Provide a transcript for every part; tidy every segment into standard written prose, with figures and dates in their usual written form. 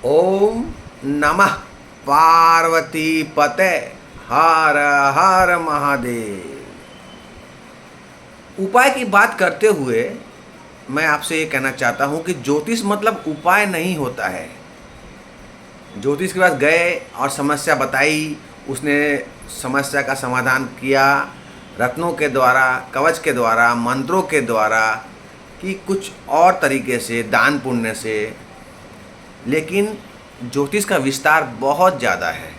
ओम नमः पार्वती पते हर हर महादेव। उपाय की बात करते हुए मैं आपसे ये कहना चाहता हूँ कि ज्योतिष मतलब उपाय नहीं होता है। ज्योतिष के पास गए और समस्या बताई, उसने समस्या का समाधान किया रत्नों के द्वारा, कवच के द्वारा, मंत्रों के द्वारा, कि कुछ और तरीके से, दान पुण्य से। लेकिन ज्योतिष का विस्तार बहुत ज़्यादा है।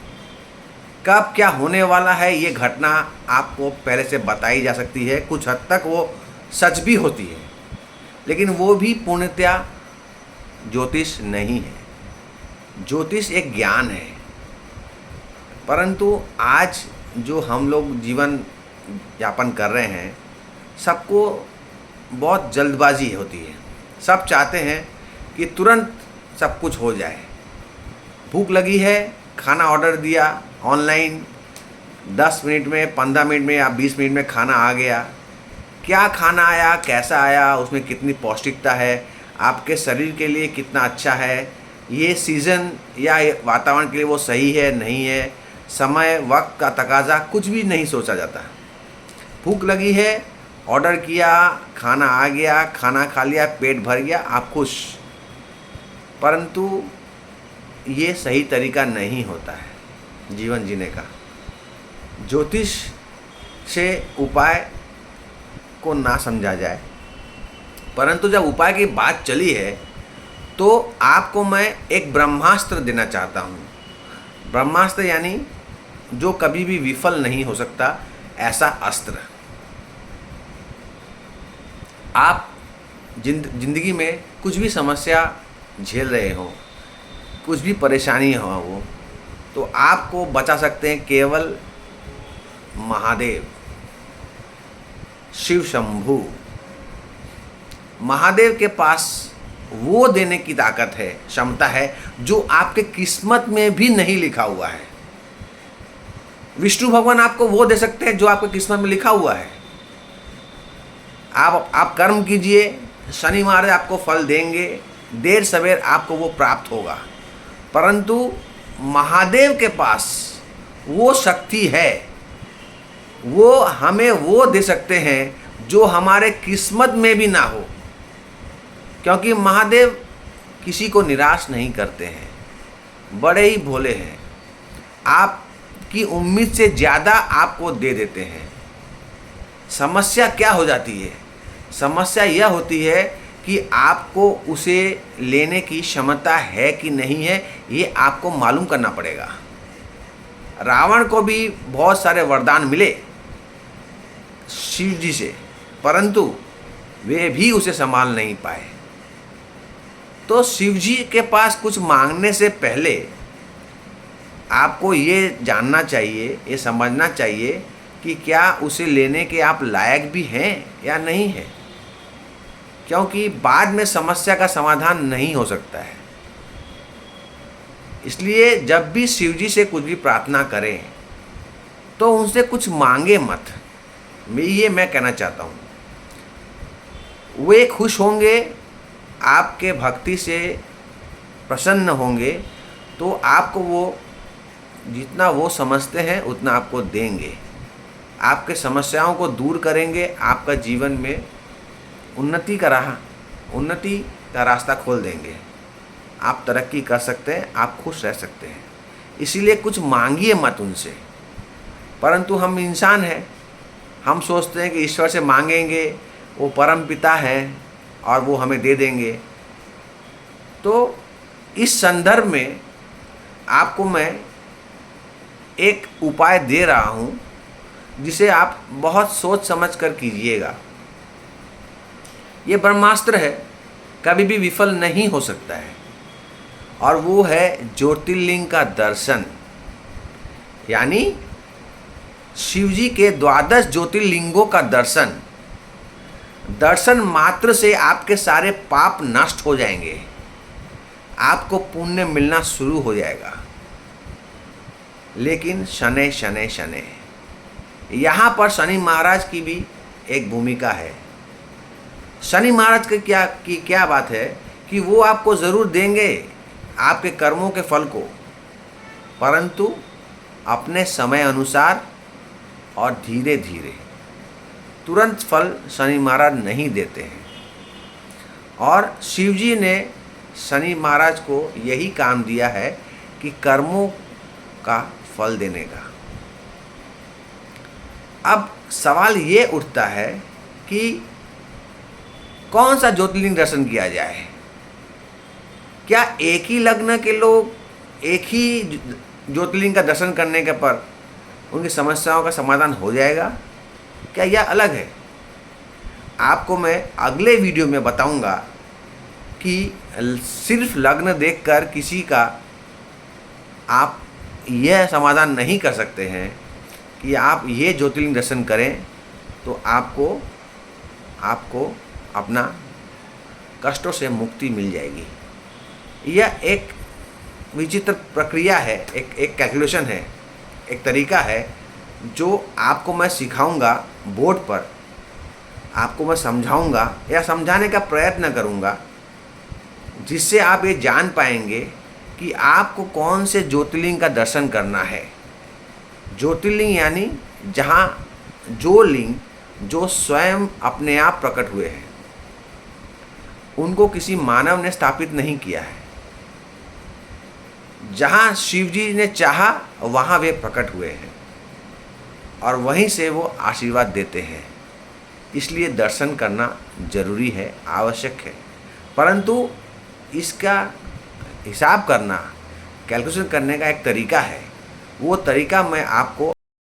कब क्या होने वाला है ये घटना आपको पहले से बताई जा सकती है। कुछ हद तक वो सच भी होती है, लेकिन वो भी पूर्णतया ज्योतिष नहीं है। ज्योतिष एक ज्ञान है, परंतु आज जो हम लोग जीवन यापन कर रहे हैं, सबको बहुत जल्दबाजी होती है। सब चाहते हैं कि तुरंत सब कुछ हो जाए। भूख लगी है, खाना ऑर्डर दिया ऑनलाइन, 10 मिनट में, 15 मिनट में या 20 मिनट में खाना आ गया। क्या खाना आया, कैसा आया, उसमें कितनी पौष्टिकता है, आपके शरीर के लिए कितना अच्छा है, ये सीज़न या वातावरण के लिए वो सही है नहीं है, समय वक्त का तकाजा कुछ भी नहीं सोचा जाता। भूख लगी है, ऑर्डर किया, खाना आ गया, खाना खा लिया, पेट भर गया, आप खुश। परंतु ये सही तरीका नहीं होता है जीवन जीने का। ज्योतिष से उपाय को ना समझा जाए, परंतु जब उपाय की बात चली है तो आपको मैं एक ब्रह्मास्त्र देना चाहता हूँ। ब्रह्मास्त्र यानी जो कभी भी विफल नहीं हो सकता, ऐसा अस्त्र। आप जिंदगी में कुछ भी समस्या झेल रहे हो, कुछ भी परेशानी हो वो, तो आपको बचा सकते हैं केवल महादेव, शिव शंभू। महादेव के पास वो देने की ताकत है, क्षमता है, जो आपके किस्मत में भी नहीं लिखा हुआ है। विष्णु भगवान आपको वो दे सकते हैं जो आपके किस्मत में लिखा हुआ है। आप कर्म कीजिए, शनि महाराज आपको फल देंगे, देर सवेर आपको वो प्राप्त होगा। परंतु महादेव के पास वो शक्ति है, वो हमें वो दे सकते हैं जो हमारे किस्मत में भी ना हो। क्योंकि महादेव किसी को निराश नहीं करते हैं, बड़े ही भोले हैं, आपकी उम्मीद से ज़्यादा आपको दे देते हैं। समस्या क्या हो जाती है? समस्या यह होती है कि आपको उसे लेने की क्षमता है कि नहीं है, ये आपको मालूम करना पड़ेगा। रावण को भी बहुत सारे वरदान मिले शिव जी से, परंतु वे भी उसे संभाल नहीं पाए। तो शिव जी के पास कुछ मांगने से पहले आपको ये जानना चाहिए, ये समझना चाहिए कि क्या उसे लेने के आप लायक भी हैं या नहीं हैं। क्योंकि बाद में समस्या का समाधान नहीं हो सकता है। इसलिए जब भी शिव जी से कुछ भी प्रार्थना करें तो उनसे कुछ मांगे मत। मैं कहना चाहता हूँ, वे खुश होंगे, आपके भक्ति से प्रसन्न होंगे, तो आपको वो जितना वो समझते हैं उतना आपको देंगे, आपके समस्याओं को दूर करेंगे, आपका जीवन में उन्नति का रास्ता खोल देंगे। आप तरक्की कर सकते हैं, आप खुश रह सकते हैं। इसीलिए कुछ मांगिए मत उनसे। परंतु हम इंसान हैं, हम सोचते हैं कि ईश्वर से मांगेंगे, वो परम पिता हैं और वो हमें दे देंगे। तो इस संदर्भ में आपको मैं एक उपाय दे रहा हूँ, जिसे आप बहुत सोच समझ कर कीजिएगा। ये ब्रह्मास्त्र है, कभी भी विफल नहीं हो सकता है, और वो है ज्योतिर्लिंग का दर्शन। यानी शिव जी के 12 ज्योतिर्लिंगों का दर्शन। दर्शन मात्र से आपके सारे पाप नष्ट हो जाएंगे, आपको पुण्य मिलना शुरू हो जाएगा। लेकिन शनै शनै शनै, यहाँ पर शनि महाराज की भी एक भूमिका है। शनि महाराज की क्या बात है कि वो आपको ज़रूर देंगे, आपके कर्मों के फल को, परंतु अपने समय अनुसार और धीरे धीरे। तुरंत फल शनि महाराज नहीं देते हैं। और शिव जी ने शनि महाराज को यही काम दिया है कि कर्मों का फल देने का। अब सवाल ये उठता है कि कौन सा ज्योतिर्लिंग दर्शन किया जाए? क्या एक ही लग्न के लोग एक ही ज्योतिर्लिंग का दर्शन करने के पर उनकी समस्याओं का समाधान हो जाएगा? क्या यह अलग है? आपको मैं अगले वीडियो में बताऊंगा कि सिर्फ लग्न देखकर किसी का आप यह समाधान नहीं कर सकते हैं कि आप ये ज्योतिर्लिंग दर्शन करें तो आपको अपना कष्टों से मुक्ति मिल जाएगी। यह एक विचित्र प्रक्रिया है, एक कैलकुलेशन है, एक तरीका है जो आपको मैं सिखाऊंगा बोर्ड पर, आपको मैं समझाऊंगा या समझाने का प्रयत्न करूंगा, जिससे आप ये जान पाएंगे कि आपको कौन से ज्योतिर्लिंग का दर्शन करना है। ज्योतिर्लिंग यानी जहाँ जो लिंग जो स्वयं अपने आप प्रकट हुए हैं, उनको किसी मानव ने स्थापित नहीं किया है। जहाँ शिव जी ने चाहा वहाँ वे प्रकट हुए हैं और वहीं से वो आशीर्वाद देते हैं। इसलिए दर्शन करना जरूरी है, आवश्यक है। परंतु इसका हिसाब करना, कैलकुलेशन करने का एक तरीका है। वो तरीका मैं आपको